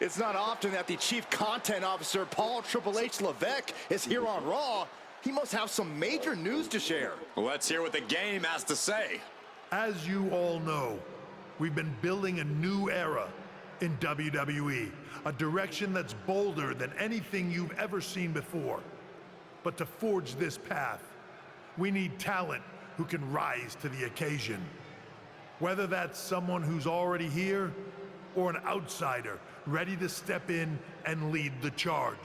It's not often that the Chief Content Officer, Paul Triple H Levesque, is here on Raw. He must have some major news to share. Let's hear what the game has to say. As you all know, we've been building a new era in WWE, a direction that's bolder than anything you've ever seen before. But to forge this path, we need talent who can rise to the occasion. Whether that's someone who's already here or an outsider ready to step in and lead the charge.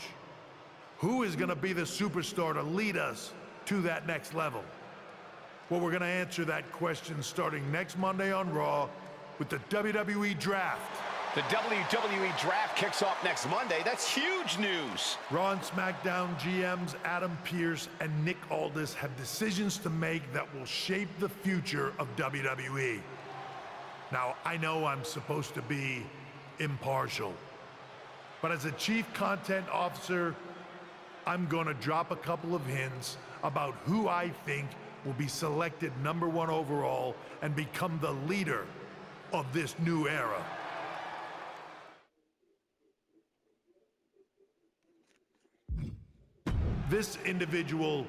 Who is going to be the superstar to lead us to that next level? Well, we're going to answer that question starting next Monday on Raw with the WWE Draft. The WWE Draft kicks off next Monday. That's huge news. Raw and SmackDown GMs Adam Pearce and Nick Aldis have decisions to make that will shape the future of WWE. Now, I know I'm supposed to be impartial, but as a Chief Content Officer, I'm going to drop a couple of hints about who I think will be selected #1 overall and become the leader of this new era. This individual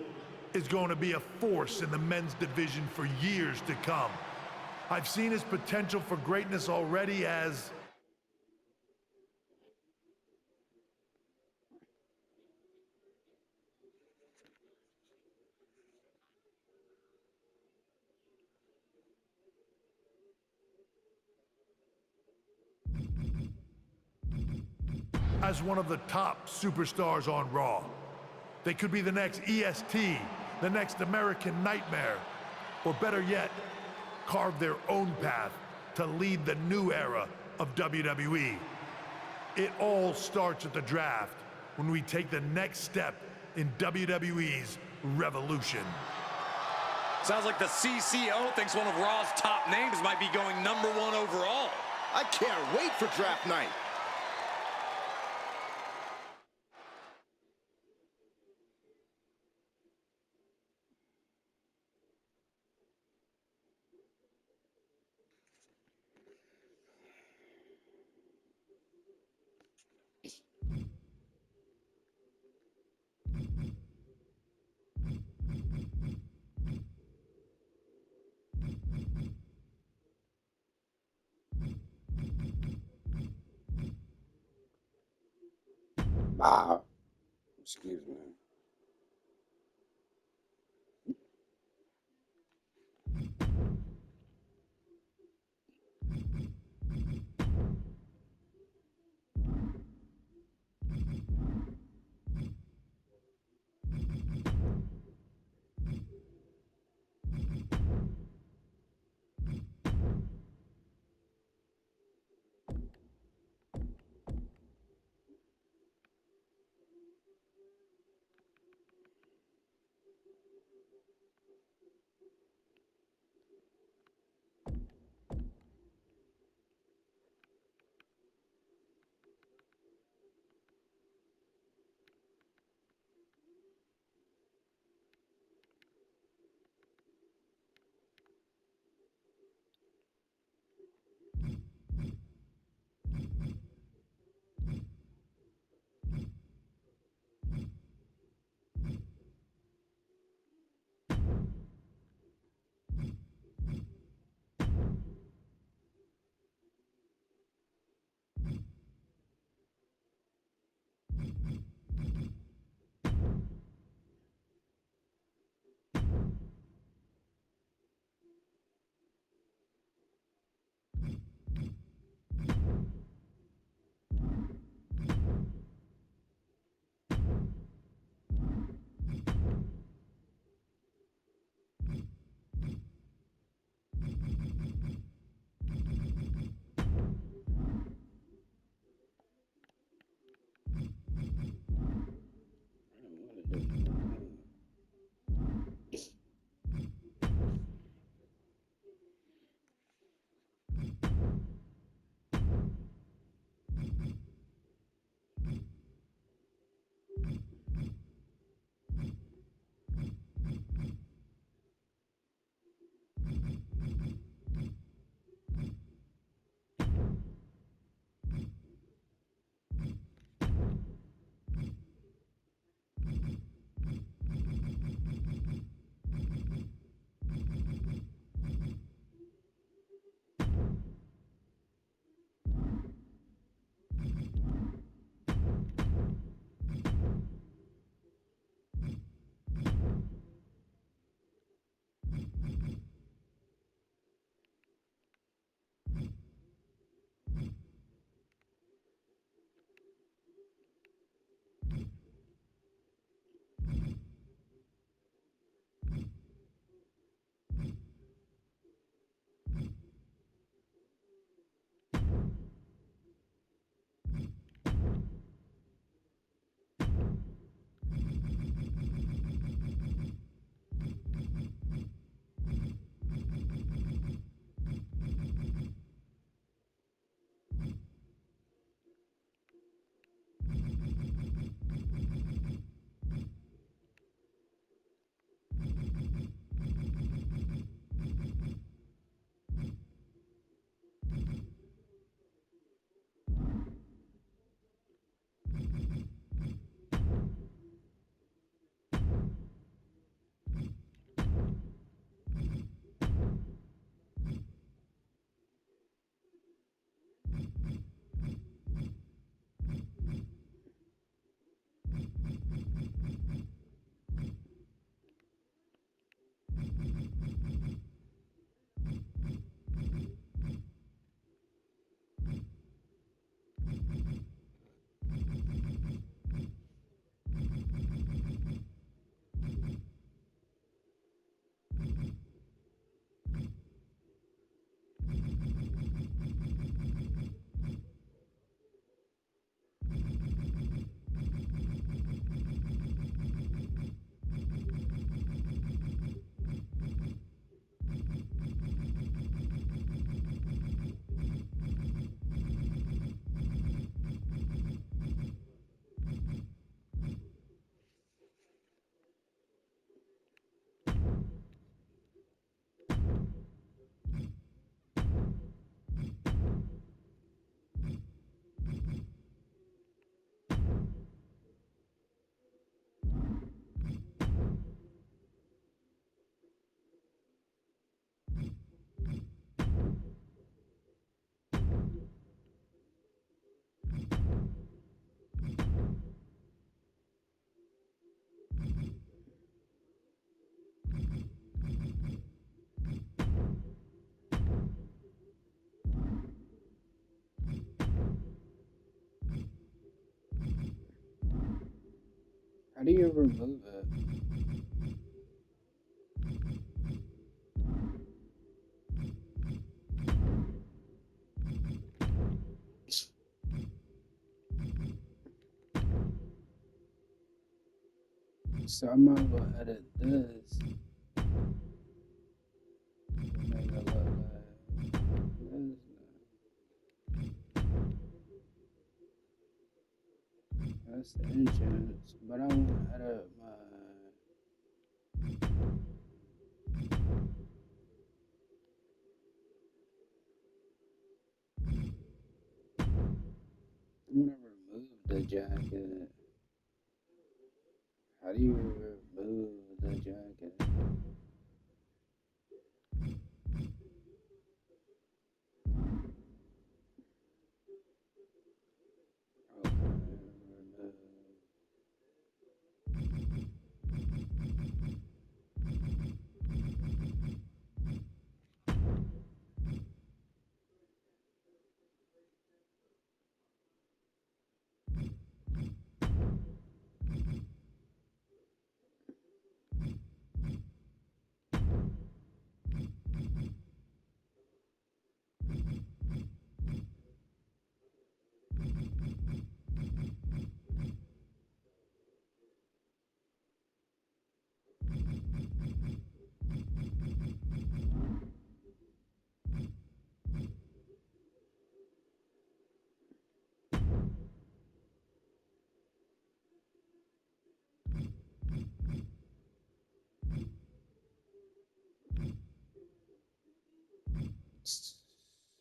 is going to be a force in the men's division for years to come. I've seen his potential for greatness already as one of the top superstars on Raw. They could be the next EST, the next American Nightmare, or better yet, carve their own path to lead the new era of WWE. It all starts at the draft when we take the next step in WWE's revolution. Sounds like the CCO thinks one of Raw's top names might be going #1 overall. I can't wait for draft night. Excuse me. do you remove it? So I might as well edit this. Make it look like this. That's the entrance, but I want to edit my. I want to remove the jacket. How do you remove the jacket? Okay, remove.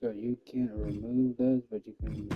So you can't remove those, but you can.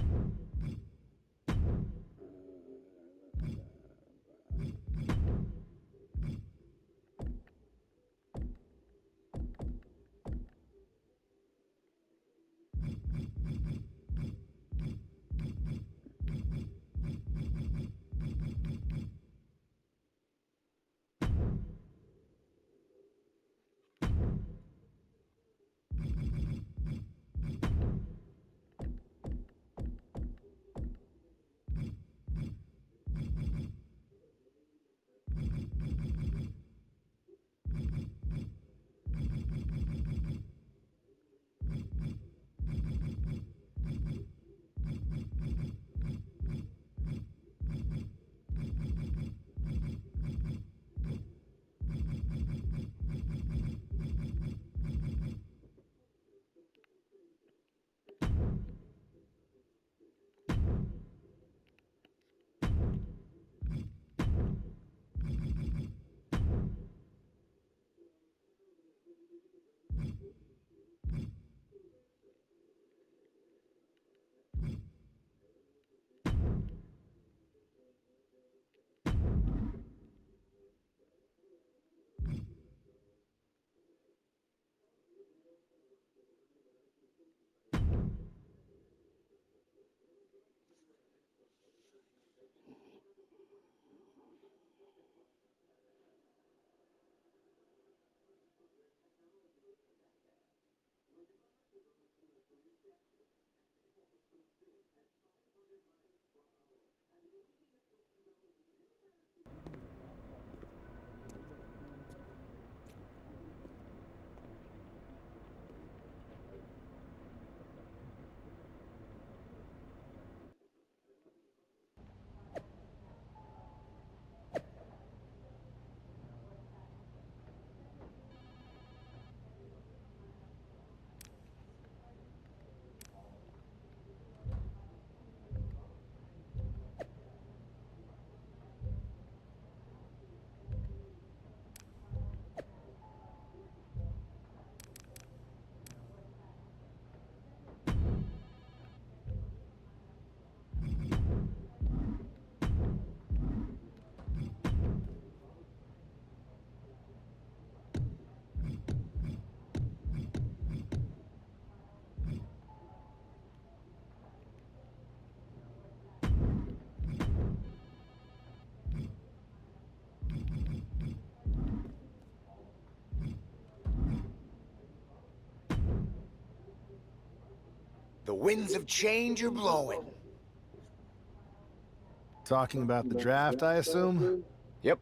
The winds of change are blowing. Talking about the draft, I assume? Yep.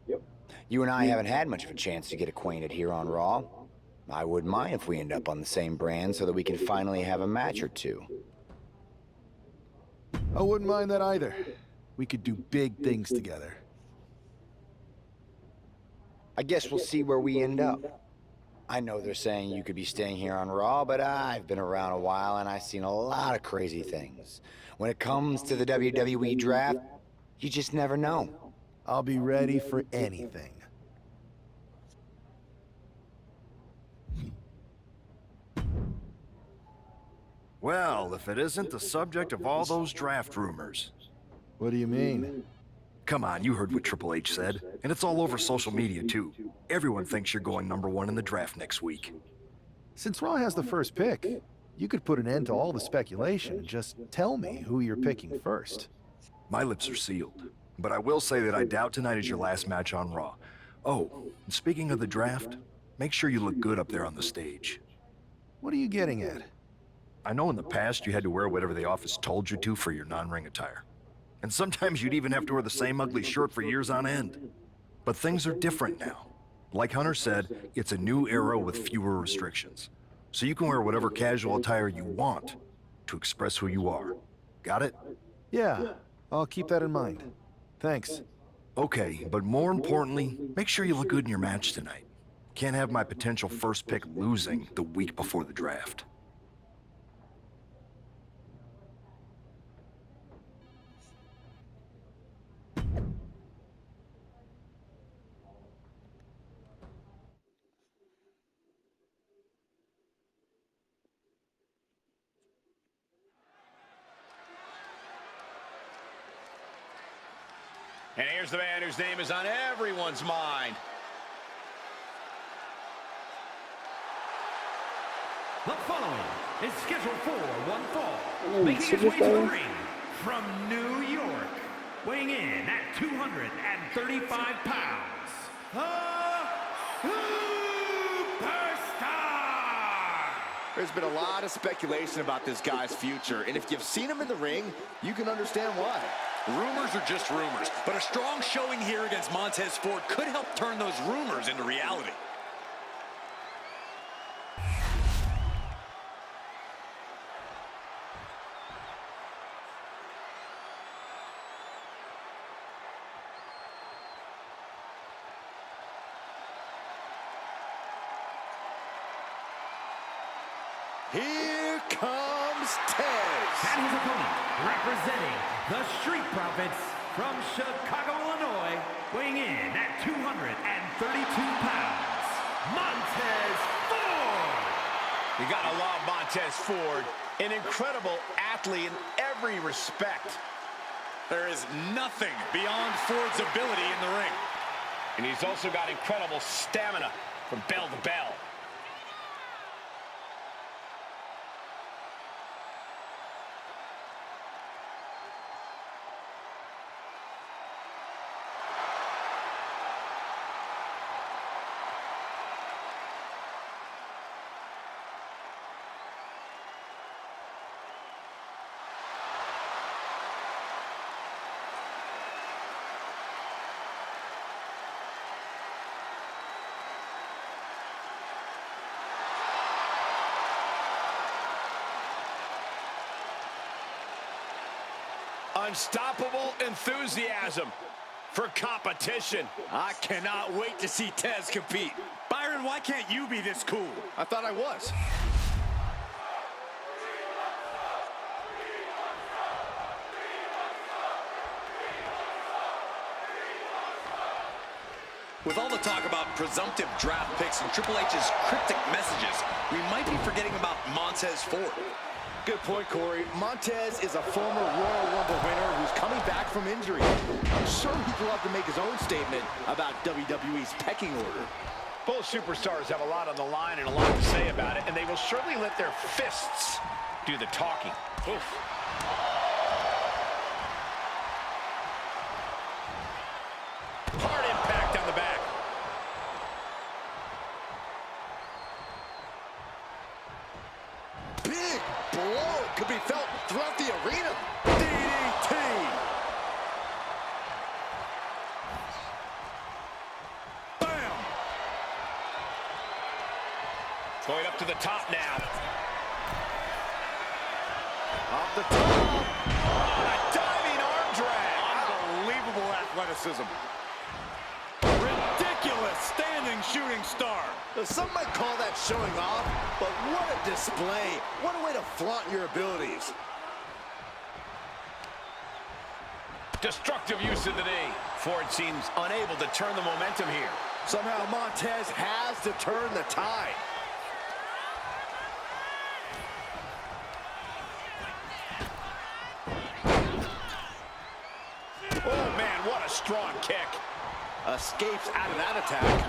You and I haven't had much of a chance to get acquainted here on Raw. I wouldn't mind if we end up on the same brand so that we can finally have a match or two. I wouldn't mind that either. We could do big things together. I guess we'll see where we end up. I know they're saying you could be staying here on Raw, but I've been around a while and I've seen a lot of crazy things. When it comes to the WWE draft, you just never know. I'll be ready for anything. Well, if it isn't the subject of all those draft rumors. What do you mean? Come on, you heard what Triple H said. And it's all over social media, too. Everyone thinks you're going #1 in the draft next week. Since Raw has the first pick, you could put an end to all the speculation and just tell me who you're picking first. My lips are sealed. But I will say that I doubt tonight is your last match on Raw. Oh, and speaking of the draft, make sure you look good up there on the stage. What are you getting at? I know in the past you had to wear whatever the office told you to for your non-ring attire. And sometimes you'd even have to wear the same ugly shirt for years on end. But things are different now. Like Hunter said, it's a new era with fewer restrictions. So you can wear whatever casual attire you want to express who you are. Got it? Yeah, I'll keep that in mind. Thanks. Okay, but more importantly, make sure you look good in your match tonight. Can't have my potential first pick losing the week before the draft. And here's the man whose name is on everyone's mind. The following is scheduled for one fall, Oh, making his way to the superstar. ring from New York, weighing in at 235 pounds, the Superstar! There's been a lot of speculation about this guy's future, and if you've seen him in the ring, you can understand why. Rumors are just rumors, but a strong showing here against Montez Ford could help turn those rumors into reality. Here comes Tez. And his opponent, representing the Street Profits from Chicago, Illinois, weighing in at 232 pounds, Montez Ford! You gotta love Montez Ford, an incredible athlete in every respect. There is nothing beyond Ford's ability in the ring. And he's also got incredible stamina from bell to bell. Unstoppable enthusiasm for competition. I cannot wait to see Tez compete. Byron, why can't you be this cool? I thought I was. With all the talk about presumptive draft picks and Triple H's cryptic messages, we might be forgetting about Montez Ford. Good point, Corey. Montez is a former Royal Rumble winner who's coming back from injury. I'm sure he'd love to make his own statement about WWE's pecking order. Both superstars have a lot on the line and a lot to say about it, and they will surely let their fists do the talking. Oof. Hard impact on the back. Big blow could be felt throughout the arena. DDT. Going up to the top now. Off the top. Oh, a diving arm drag. Unbelievable athleticism. Ridiculous standing shooting star. Some might call that showing off, but what a display. What a way to flaunt your abilities. Destructive use of the knee. Ford seems unable to turn the momentum here. Somehow Montez has to turn the tide. Oh, man, what a strong kick. Escapes out of that attack.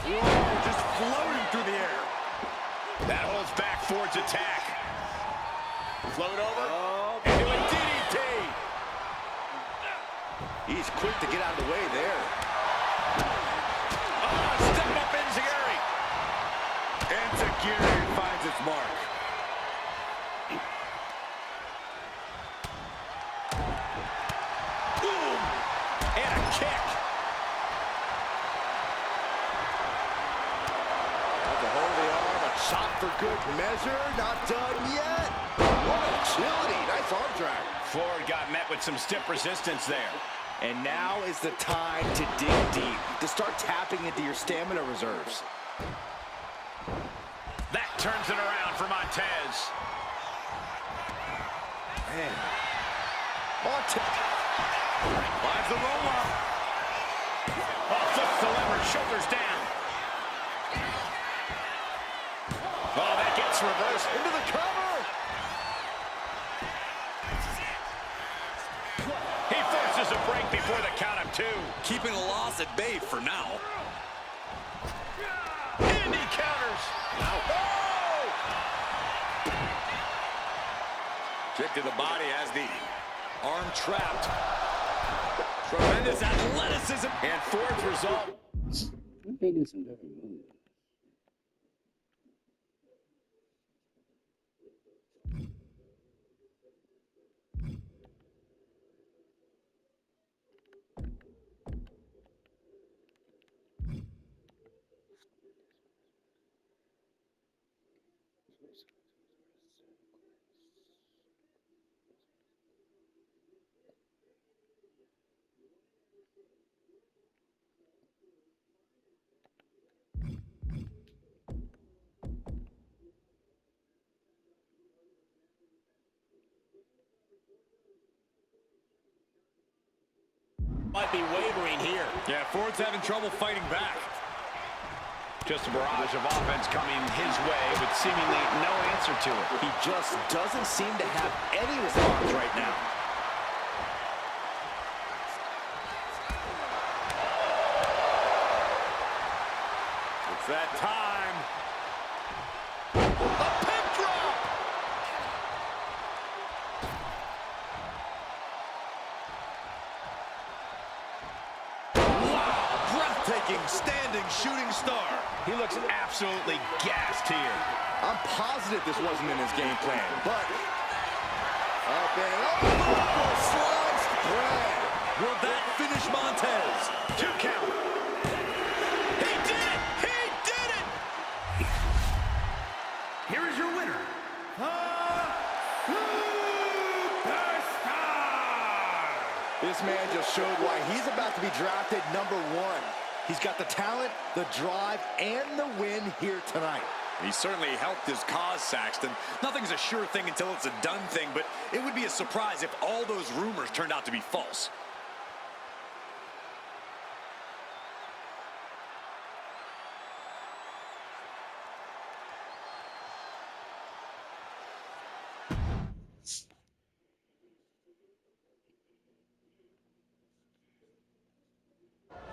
Whoa, just floating through the air. That holds back Ford's attack. Float over. Oh, into a DDT. He's quick to get out of the way there. Oh, step up Enziguri. Enziguri finds its mark. Boom. And a kick. That's a hold of the arm, a shot for good measure. Not done yet. What agility. Nice arm drag. Ford got met with some stiff resistance there. And now is the time to dig deep, to start tapping into your stamina reserves. That turns it around for Montez. Man. Montez finds the roll-up. Oh, flips the lever, shoulders down. Oh, that gets reversed. Into the cover. He forces a break before the count of 2. Keeping a loss at bay for now. And he counters. Oh! Kick to the body as the arm trapped. Tremendous athleticism. And Ford's result. They do some different moves. Might be wavering here. Yeah, Ford's having trouble fighting back. Just a barrage of offense coming his way, but seemingly no answer to it. He just doesn't seem to have any response right now. It's that time. A pin drop! Wow, breathtaking standing shooting star. He looks absolutely gassed here. I'm positive this wasn't in his game plan, but up and over, sliced bread. Will that finish Montez? 2 count. He did it! He did it! Here is your winner, the Superstar! This man just showed why he's about to be drafted #1. He's got the talent, the drive, and the win here tonight. He certainly helped his cause, Saxton. Nothing's a sure thing until it's a done thing, but it would be a surprise if all those rumors turned out to be false.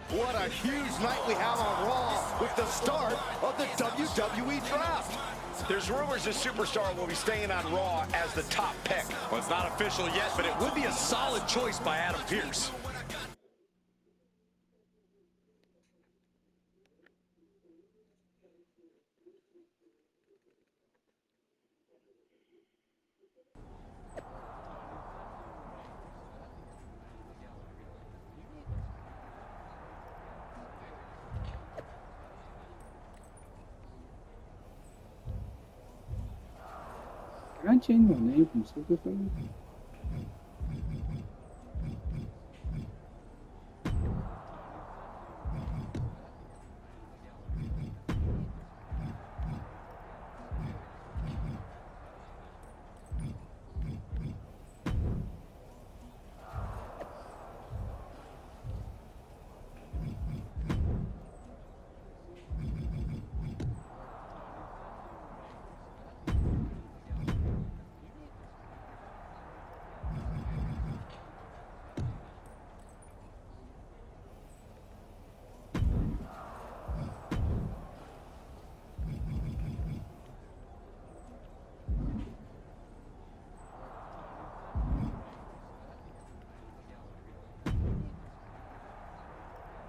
What a huge night we have on Raw with the start of the WWE Draft. There's rumors the Superstar will be staying on Raw as the top pick. Well, it's not official yet, but it would be a solid choice by Adam Pearce. c'è non è penso che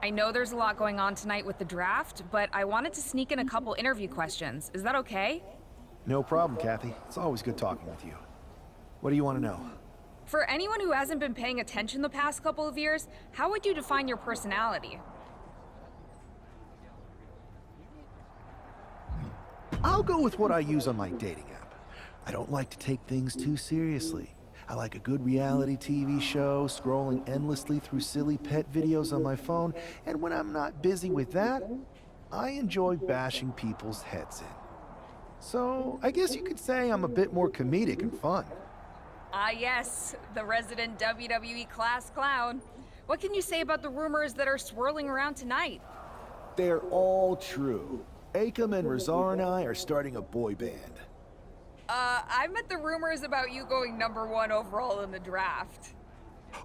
I know there's a lot going on tonight with the draft, but I wanted to sneak in a couple interview questions. Is that okay? No problem, Kathy. It's always good talking with you. What do you want to know? For anyone who hasn't been paying attention the past couple of years, how would you define your personality? I'll go with what I use on my dating app. I don't like to take things too seriously. I like a good reality TV show, scrolling endlessly through silly pet videos on my phone, and when I'm not busy with that, I enjoy bashing people's heads in. So, I guess you could say I'm a bit more comedic and fun. Ah yes, the resident WWE class clown. What can you say about the rumors that are swirling around tonight? They're all true. Akam and Razar and I are starting a boy band. I meant the rumors about you going #1 overall in the draft.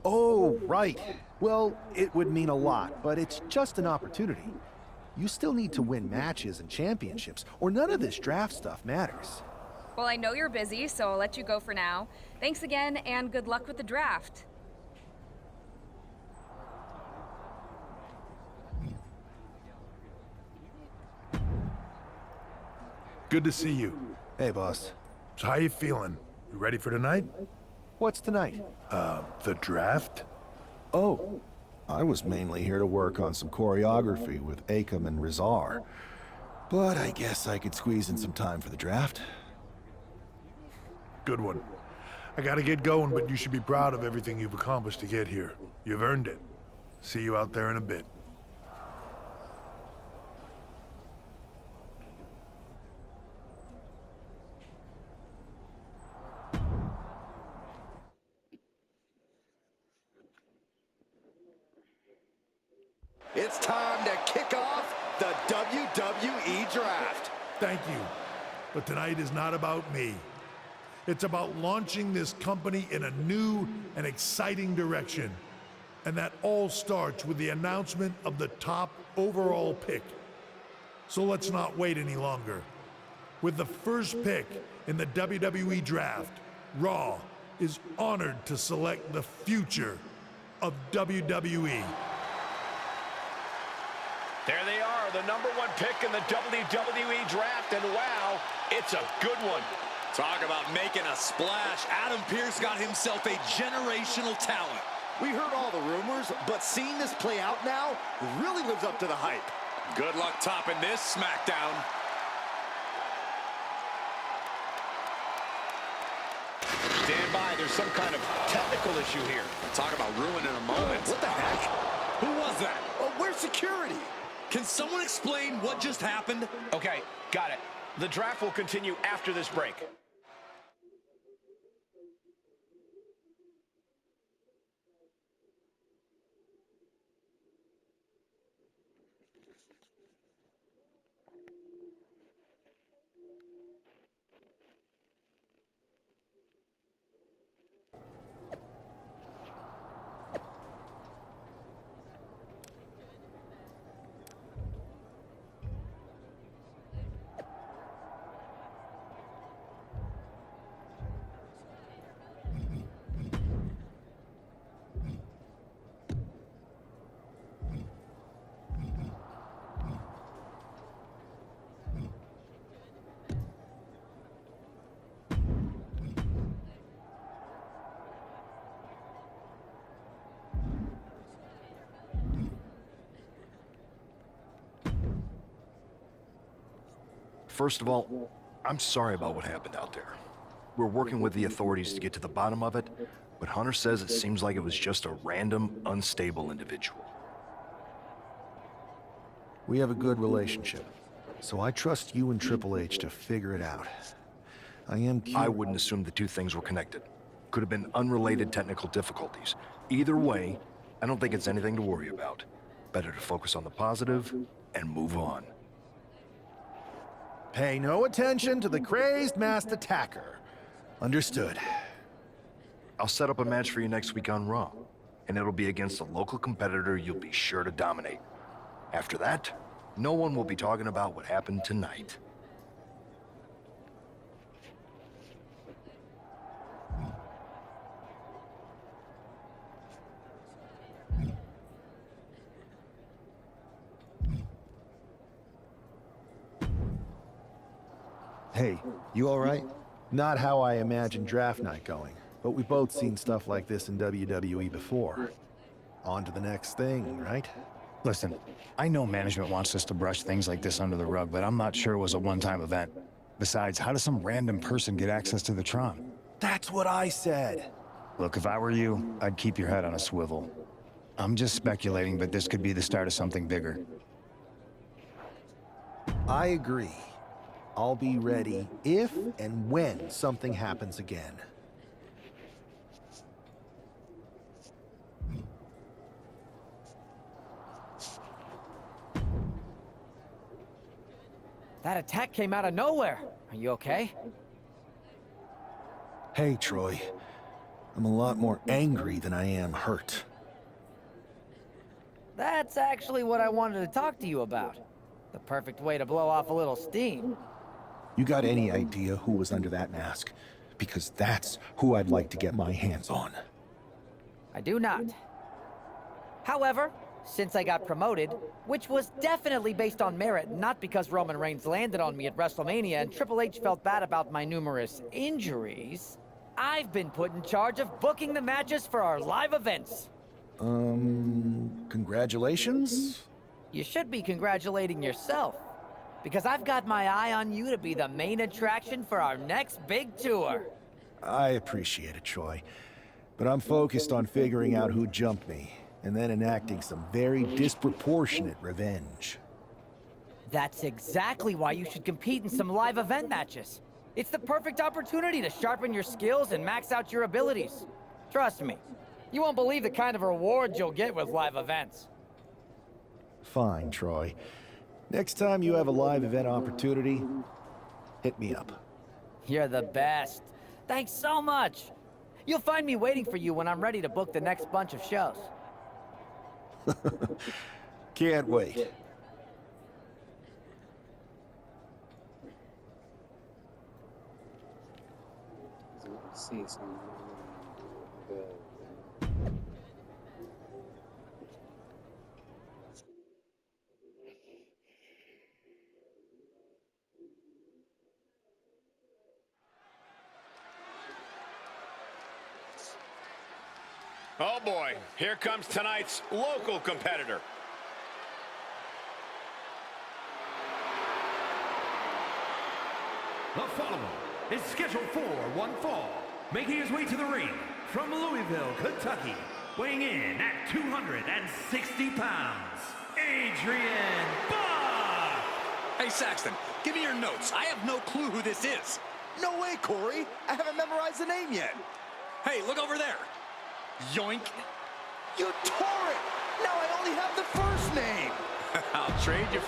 Oh, right. Well, it would mean a lot, but it's just an opportunity. You still need to win matches and championships, or none of this draft stuff matters. Well, I know you're busy, so I'll let you go for now. Thanks again, and good luck with the draft. Good to see you. Hey, boss. So how you feeling? You ready for tonight? What's tonight? The draft? Oh, I was mainly here to work on some choreography with Akam and Razar. But I guess I could squeeze in some time for the draft. Good one. I gotta get going, but you should be proud of everything you've accomplished to get here. You've earned it. See you out there in a bit. It's time to kick off the WWE Draft. Thank you. But tonight is not about me. It's about launching this company in a new and exciting direction. And that all starts with the announcement of the top overall pick. So let's not wait any longer. With the first pick in the WWE Draft, Raw is honored to select the future of WWE. There they are, the #1 pick in the WWE Draft, and wow, it's a good one. Talk about making a splash. Adam Pearce got himself a generational talent. We heard all the rumors, but seeing this play out now really lives up to the hype. Good luck topping this SmackDown. Stand by, there's some kind of technical issue here. Talk about ruining a moment. What the heck? Who was that? Oh, where's security? Can someone explain what just happened? Okay, got it. The draft will continue after this break. First of all, I'm sorry about what happened out there. We're working with the authorities to get to the bottom of it, but Hunter says it seems like it was just a random, unstable individual. We have a good relationship, so I trust you and Triple H to figure it out. I wouldn't assume the two things were connected. Could have been unrelated technical difficulties. Either way, I don't think it's anything to worry about. Better to focus on the positive and move on. Pay no attention to the crazed masked attacker. Understood. I'll set up a match for you next week on Raw, and it'll be against a local competitor you'll be sure to dominate. After that, no one will be talking about what happened tonight. Hey, you all right? Not how I imagined draft night going, but we've both seen stuff like this in WWE before. On to the next thing, right? Listen, I know management wants us to brush things like this under the rug, but I'm not sure it was a one-time event. Besides, how does some random person get access to the Tron? That's what I said. Look, if I were you, I'd keep your head on a swivel. I'm just speculating, but this could be the start of something bigger. I agree. I'll be ready if and when something happens again. That attack came out of nowhere. Are you okay? Hey, Troy. I'm a lot more angry than I am hurt. That's actually what I wanted to talk to you about. The perfect way to blow off a little steam. You got any idea who was under that mask? Because that's who I'd like to get my hands on. I do not. However, since I got promoted, which was definitely based on merit, not because Roman Reigns landed on me at WrestleMania and Triple H felt bad about my numerous injuries, I've been put in charge of booking the matches for our live events. Congratulations? You should be congratulating yourself, because I've got my eye on you to be the main attraction for our next big tour. I appreciate it, Troy. But I'm focused on figuring out who jumped me, and then enacting some very disproportionate revenge. That's exactly why you should compete in some live event matches. It's the perfect opportunity to sharpen your skills and max out your abilities. Trust me, you won't believe the kind of rewards you'll get with live events. Fine, Troy. Next time you have a live event opportunity, hit me up. You're the best. Thanks so much. You'll find me waiting for you when I'm ready to book the next bunch of shows. Can't wait. See something. Oh boy, here comes tonight's local competitor. The following is scheduled for one fall, making his way to the ring from Louisville, Kentucky, weighing in at 260 pounds, Adrian Buck! Hey, Saxton, give me your notes. I have no clue who this is. No way, Corey. I haven't memorized the name yet. Hey, look over there. Yoink. You tore it. Now I only have the first name. I'll trade you.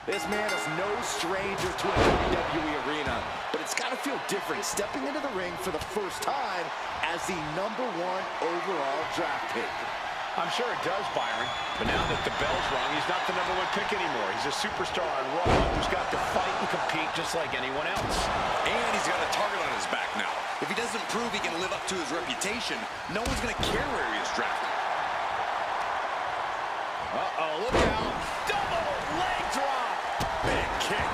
This man is no stranger to a WWE arena, but it's got to feel different stepping into the ring for the first time as the #1 overall draft pick. I'm sure it does, Byron, but now that the bell's rung, he's not the #1 pick anymore. He's a superstar on Raw who's got to fight and compete just like anyone else. And he's got a target on his back now. If he doesn't prove he can live up to his reputation, no one's going to care where he is drafted. Uh-oh, look out. Double leg drop. Big kick.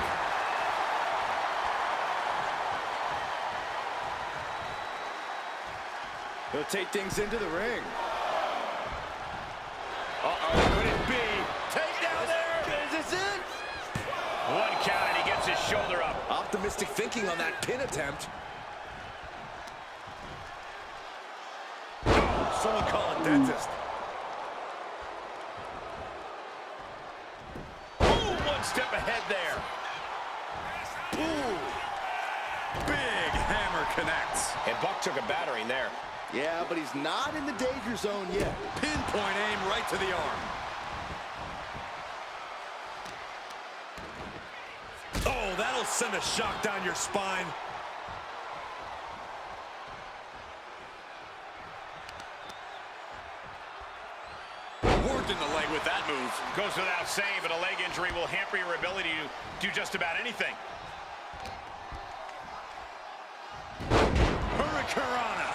He'll take things into the ring. banking on that pin attempt. Oh, someone call a dentist. Ooh, one step ahead there. Ooh. Big hammer connects. And Buck took a battering there. Yeah, but he's not in the danger zone yet. Pinpoint aim right to the arm. Oh, that'll send a shock down your spine. Worked in the leg with that move. Goes without saying, but a leg injury will hamper your ability to do just about anything. Hurricanrana.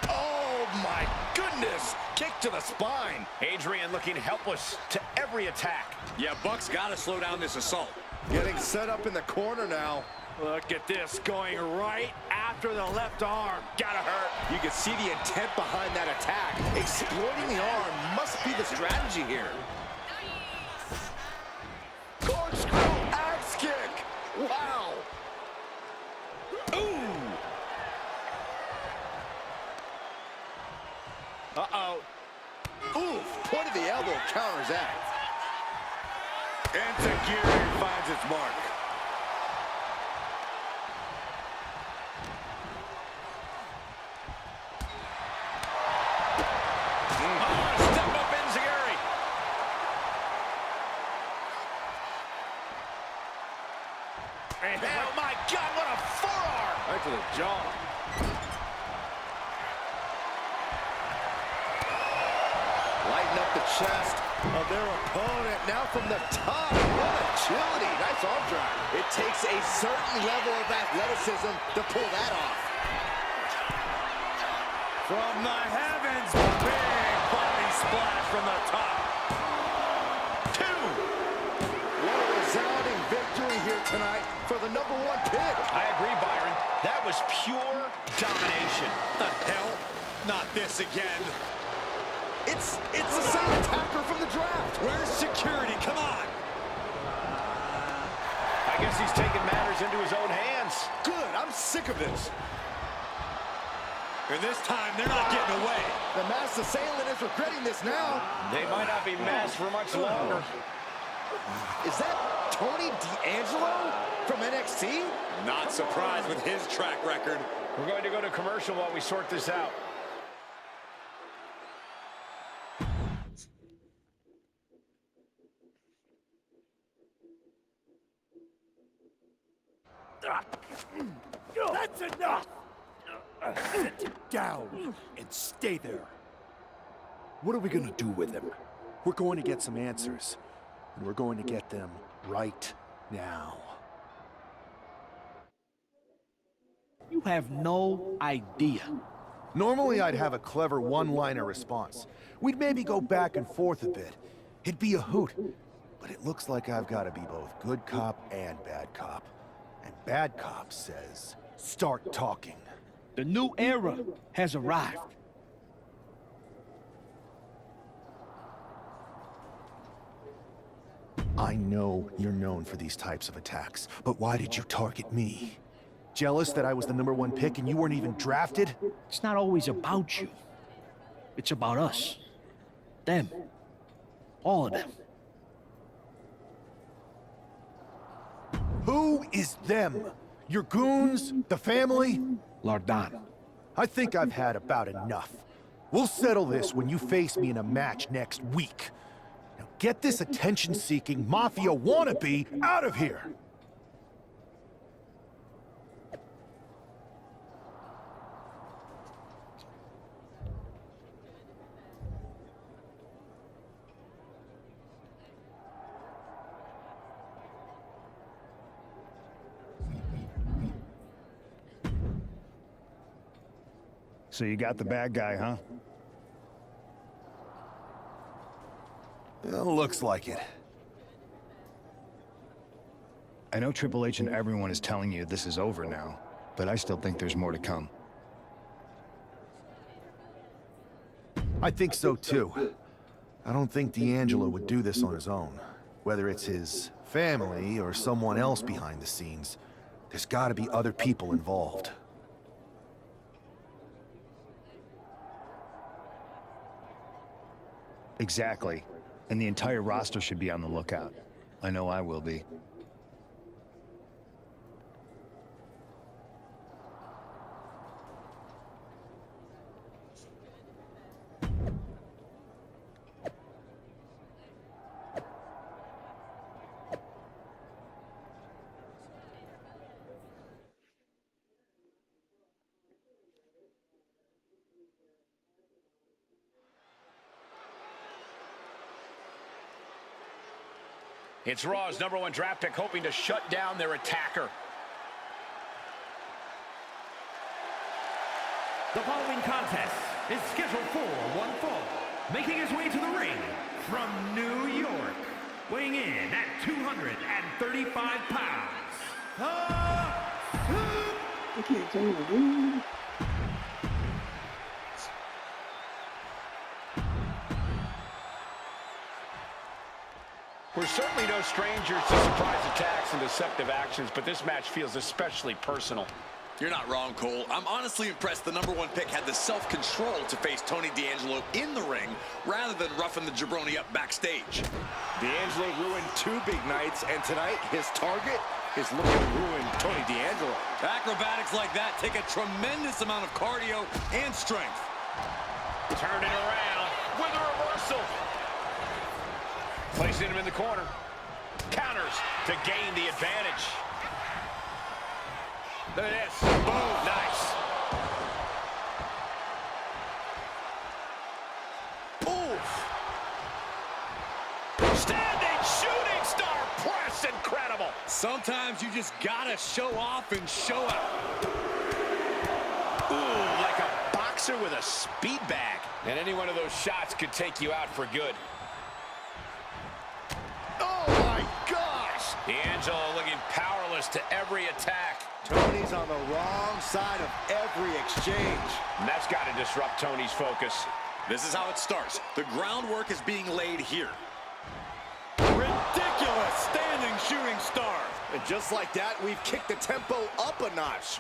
Oh, my goodness. Kick to the spine. Adrian looking helpless to every attack. Yeah, Buck's got to slow down this assault. Getting set up in the corner now. Look at this, going right after the left arm. Gotta hurt. You can see the intent behind that attack. Exploiting the arm must be the strategy here. Corkscrew axe kick. Wow. Ooh. Uh-oh. Oof. Point of the elbow counters that. And Tajiri finds its mark. Step up Enziguri. Oh my God, what a forearm! Right to the jaw. Lighten up the chest of their opponent. Now from the top. What agility. Nice arm drag. It takes a certain level of athleticism to pull that off. From the heavens, big body splash from the top. 2. What a resounding victory here tonight for the #1 pick. I agree, Byron. That was pure domination. The hell? Not this again. It's the same attacker from the draft. Where's security? Come on. I guess he's taking matters into his own hands. Good. I'm sick of this. And this time, they're not getting away. The masked assailant is regretting this now. They might not be masked for much longer. Is that Tony D'Angelo from NXT? Not surprised with his track record. We're going to go to commercial while we sort this out. That's enough! Sit down and stay there. What are we gonna do with him? We're going to get some answers, and we're going to get them right now. You have no idea. Normally, I'd have a clever one-liner response. We'd maybe go back and forth a bit. It'd be a hoot. But it looks like I've got to be both good cop and bad cop. And bad cop says, start talking. The new era has arrived. I know you're known for these types of attacks, but why did you target me? Jealous that I was the #1 pick and you weren't even drafted? It's not always about you. It's about us. Them. All of them. Who is them? Your goons? The family? Lardan. I think I've had about enough. We'll settle this when you face me in a match next week. Now get this attention-seeking mafia wannabe out of here! So you got the bad guy, huh? Looks like it. I know Triple H and everyone is telling you this is over now, but I still think there's more to come. I think so too. I don't think D'Angelo would do this on his own. Whether it's his family or someone else behind the scenes. There's gotta be other people involved. Exactly. And the entire roster should be on the lookout. I know I will be. It's Raw's #1 draft pick hoping to shut down their attacker. The following contest is scheduled for one fall. Making his way to the ring from New York, weighing in at 235 pounds, I can't tell you the room. We're certainly no strangers to surprise attacks and deceptive actions, but this match feels especially personal. You're not wrong, Cole. I'm honestly impressed the #1 pick had the self-control to face Tony D'Angelo in the ring rather than roughing the jabroni up backstage. D'Angelo ruined 2 big nights, and tonight his target is looking to ruin Tony D'Angelo. Acrobatics like that take a tremendous amount of cardio and strength. Turn it around with a reversal. Placing him in the corner. Counters to gain the advantage. Look at this. Boom. Nice. Oof. Standing shooting star press. Incredible. Sometimes you just gotta show off and show out. Ooh, like a boxer with a speed bag. And any one of those shots could take you out for good. Oh, my gosh! D'Angelo looking powerless to every attack. Tony's on the wrong side of every exchange. And that's got to disrupt Tony's focus. This is how it starts. The groundwork is being laid here. Ridiculous standing shooting star. And just like that, we've kicked the tempo up a notch.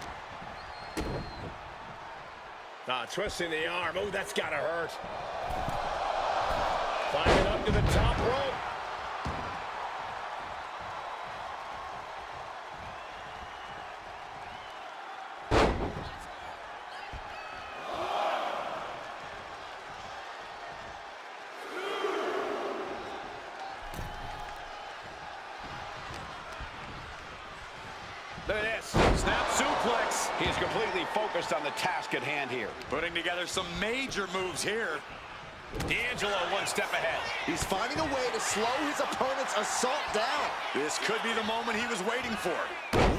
Twisting the arm. Oh, that's got to hurt. Climbing up to the top rope. Look at this. Snap suplex. He is completely focused on the task at hand here. Putting together some major moves here. D'Angelo one step ahead. He's finding a way to slow his opponent's assault down. This could be the moment he was waiting for.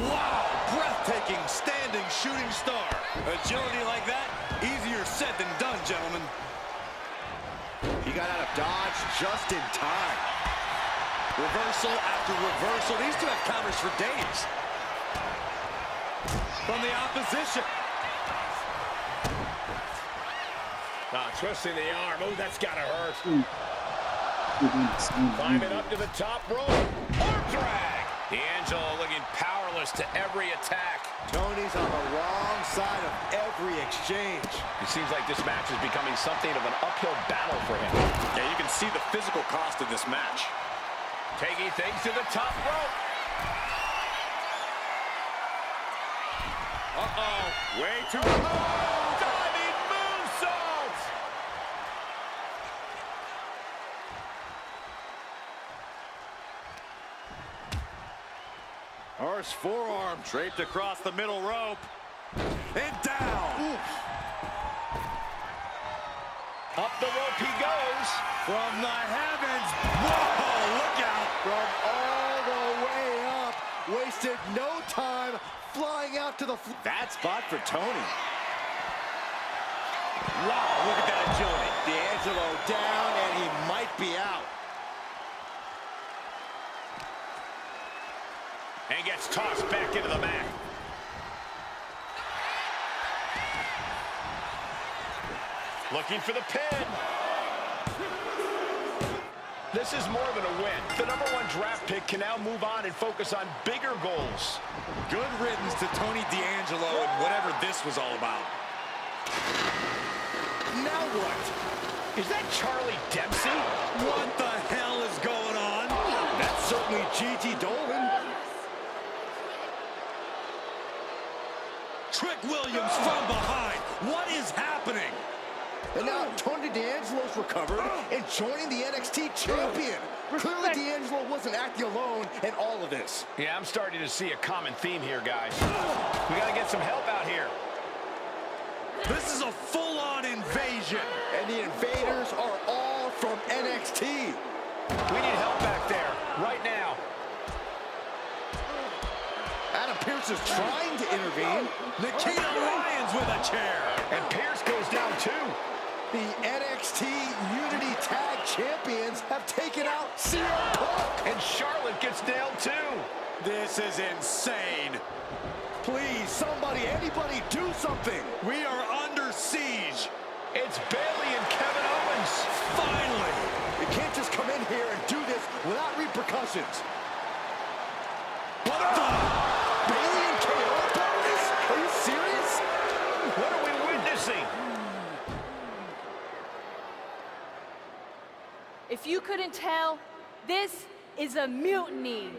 Wow, breathtaking standing shooting star. Agility like that, easier said than done, gentlemen. He got out of dodge just in time. Reversal after reversal. These two have counters for days. From the opposition. Twisting the arm. Oh, that's got to hurt. Climbing up to the top rope. Arm drag. D'Angelo looking powerless to every attack. Tony's on the wrong side of every exchange. It seems like this match is becoming something of an uphill battle for him. Yeah, you can see the physical cost of this match. Taking things to the top rope. Uh-oh. Way too... Diving moonsault! Horse forearm draped across the middle rope. And down. Oof. Up the rope he goes. From the heavens. Whoa, look out. From all the way up. Wasted no time flying out to the... That spot for Tony. Wow, look at that agility. D'Angelo down, and he might be out. And gets tossed back into the mat. Looking for the pin. This is more than a win. The #1 draft pick can now move on and focus on bigger goals. Good riddance to Tony D'Angelo and whatever this was all about. Now what? Is that Charlie Dempsey? What the hell is going on? That's certainly G.T. Dolan. Trick Williams from behind. What is happening? And now Tony D'Angelo's recovered and joining the NXT champion. Clearly D'Angelo wasn't acting alone in all of this. Yeah, I'm starting to see a common theme here, guys. We got to get some help out here. This is a full-on invasion. And the invaders are all from NXT. We need help back there, right now. Adam Pearce is trying to intervene. Nikita Lyons with a chair. And Pearce goes down too. The NXT Unity Tag Champions have taken out CM Punk. And Charlotte gets nailed too. This is insane. Please, somebody, anybody, do something. We are under siege. It's Bayley and Kevin Owens. Finally. You can't just come in here and do this without repercussions. What the? Bayley and KO about this? Are you serious? What are we witnessing? If you couldn't tell, this is a mutiny.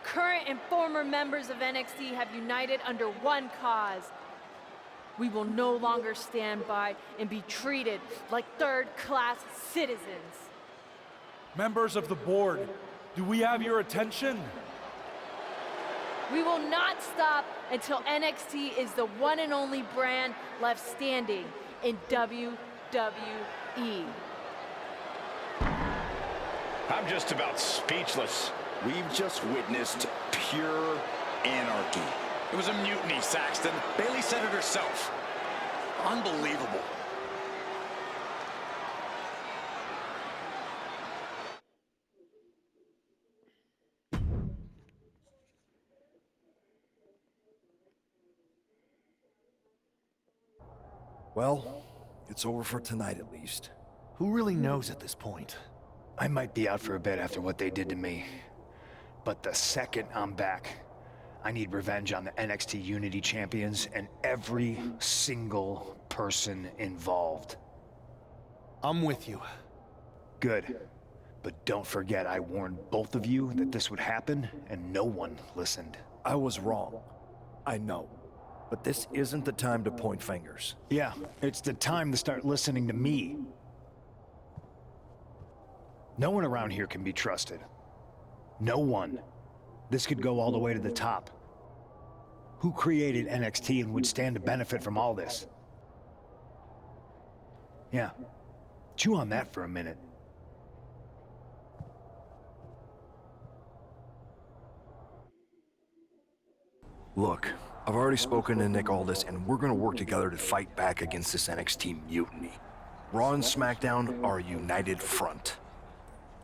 Current and former members of NXT have united under one cause. We will no longer stand by and be treated like third-class citizens. Members of the board, do we have your attention? We will not stop until NXT is the one and only brand left standing in WWE. I'm just about speechless. We've just witnessed pure anarchy. It was a mutiny, Saxton. Bayley said it herself. Unbelievable. Well, it's over for tonight at least. Who really knows at this point? I might be out for a bit after what they did to me. But the second I'm back, I need revenge on the NXT Unity Champions and every single person involved. I'm with you. Good. But don't forget I warned both of you that this would happen, and no one listened. I was wrong. I know. But this isn't the time to point fingers. Yeah, it's the time to start listening to me. No one around here can be trusted. No one. This could go all the way to the top. Who created NXT and would stand to benefit from all this? Yeah. Chew on that for a minute. Look, I've already spoken to Nick Aldis, and we're gonna work together to fight back against this NXT mutiny. Raw and SmackDown are a united front.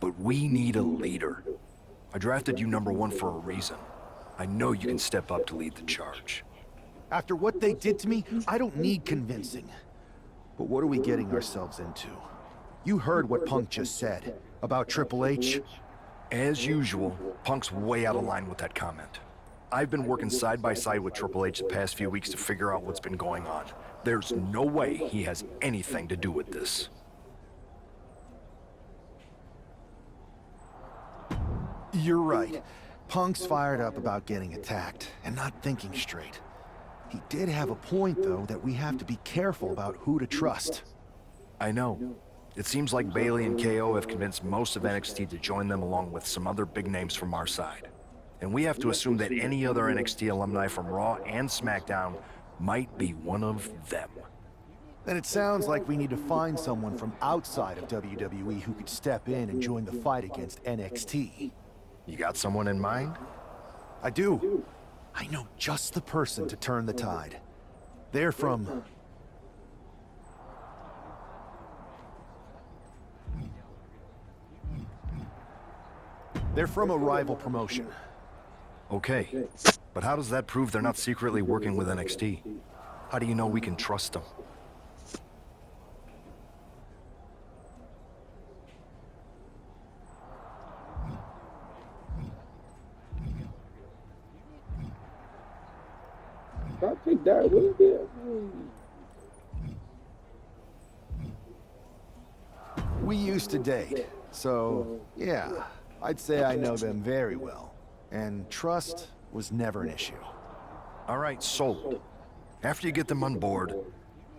But we need a leader. I drafted you #1 for a reason. I know you can step up to lead the charge. After what they did to me, I don't need convincing. But what are we getting ourselves into? You heard what Punk just said about Triple H. As usual, Punk's way out of line with that comment. I've been working side by side with Triple H the past few weeks to figure out what's been going on. There's no way he has anything to do with this. You're right. Punk's fired up about getting attacked and not thinking straight. He did have a point, though, that we have to be careful about who to trust. I know. It seems like Bayley and KO have convinced most of NXT to join them along with some other big names from our side. And we have to assume that any other NXT alumni from Raw and SmackDown might be one of them. Then it sounds like we need to find someone from outside of WWE who could step in and join the fight against NXT. You got someone in mind? I do. I know just the person to turn the tide. They're from... They're from a rival promotion. Okay, but how does that prove they're not secretly working with NXT? How do you know we can trust them? I picked that. What is it? We used to date, so yeah, I'd say I know them very well. And trust was never an issue. All right, sold. After you get them on board,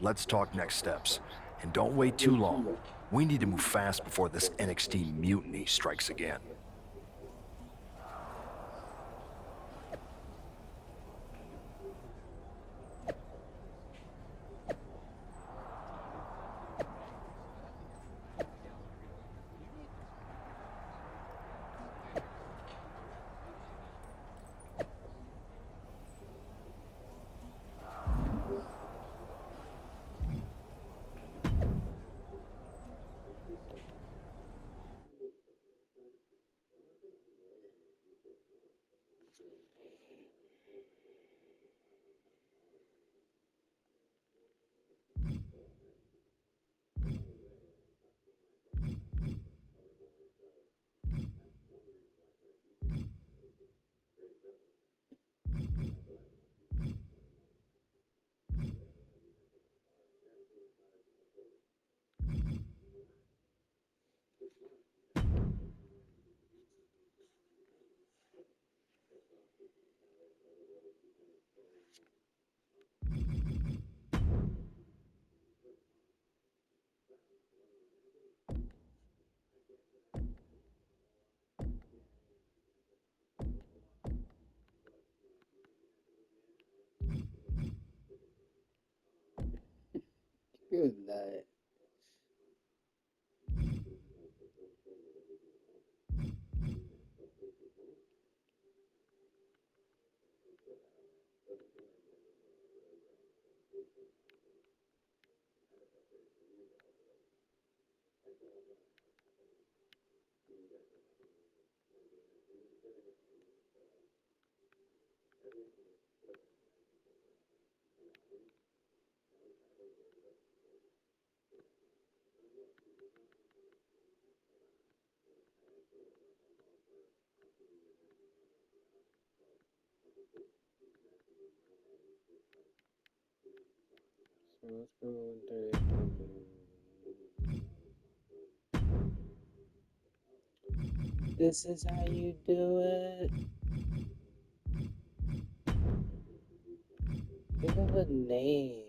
let's talk next steps. And don't wait too long. We need to move fast before this NXT mutiny strikes again. Good night. So let's go into it. This is how you do it. Think of a name.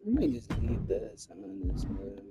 I might just leave this on this one.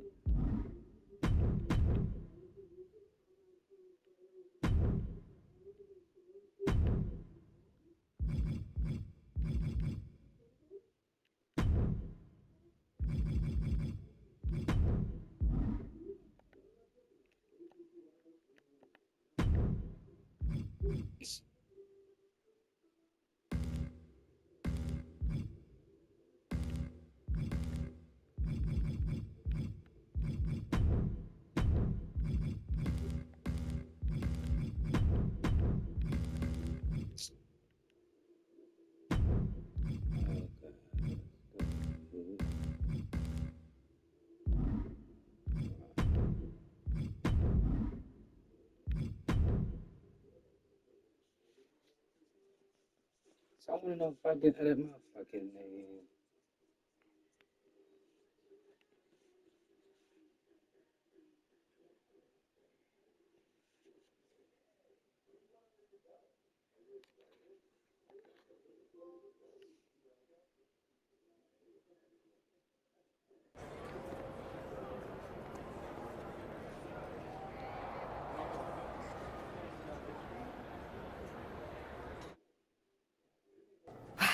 So I want to know if I can edit my fucking name.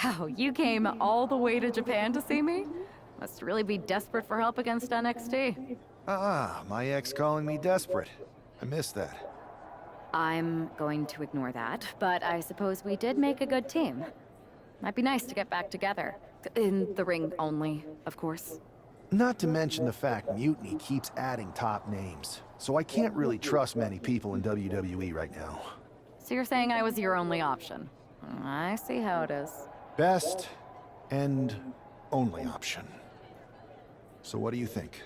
Wow, you came all the way to Japan to see me? Must really be desperate for help against NXT. Ah, my ex calling me desperate. I missed that. I'm going to ignore that, but I suppose we did make a good team. Might be nice to get back together. In the ring only, of course. Not to mention the fact Mutiny keeps adding top names, so I can't really trust many people in WWE right now. So you're saying I was your only option? I see how it is. Best and only option. So what do you think?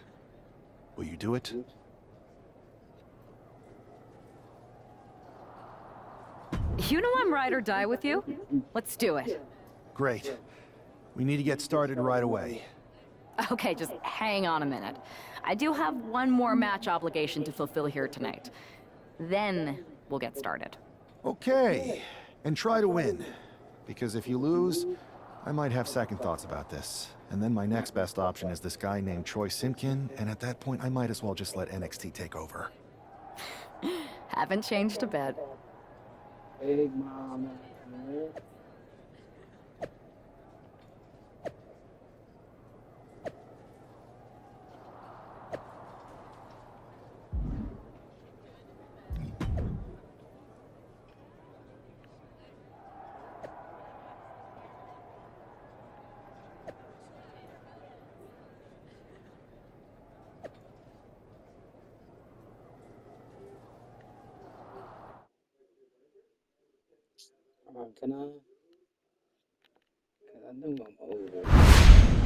Will you do it? You know I'm ride or die with you. Let's do it. Great. We need to get started right away. Okay, just hang on a minute. I do have one more match obligation to fulfill here tonight. Then we'll get started. Okay, and try to win. Because if you lose, I might have second thoughts about this. And then my next best option is this guy named Troy Simpkin, and at that point I might as well just let NXT take over. Haven't changed a bit. Big mama. Can I? Cause I know I'm over.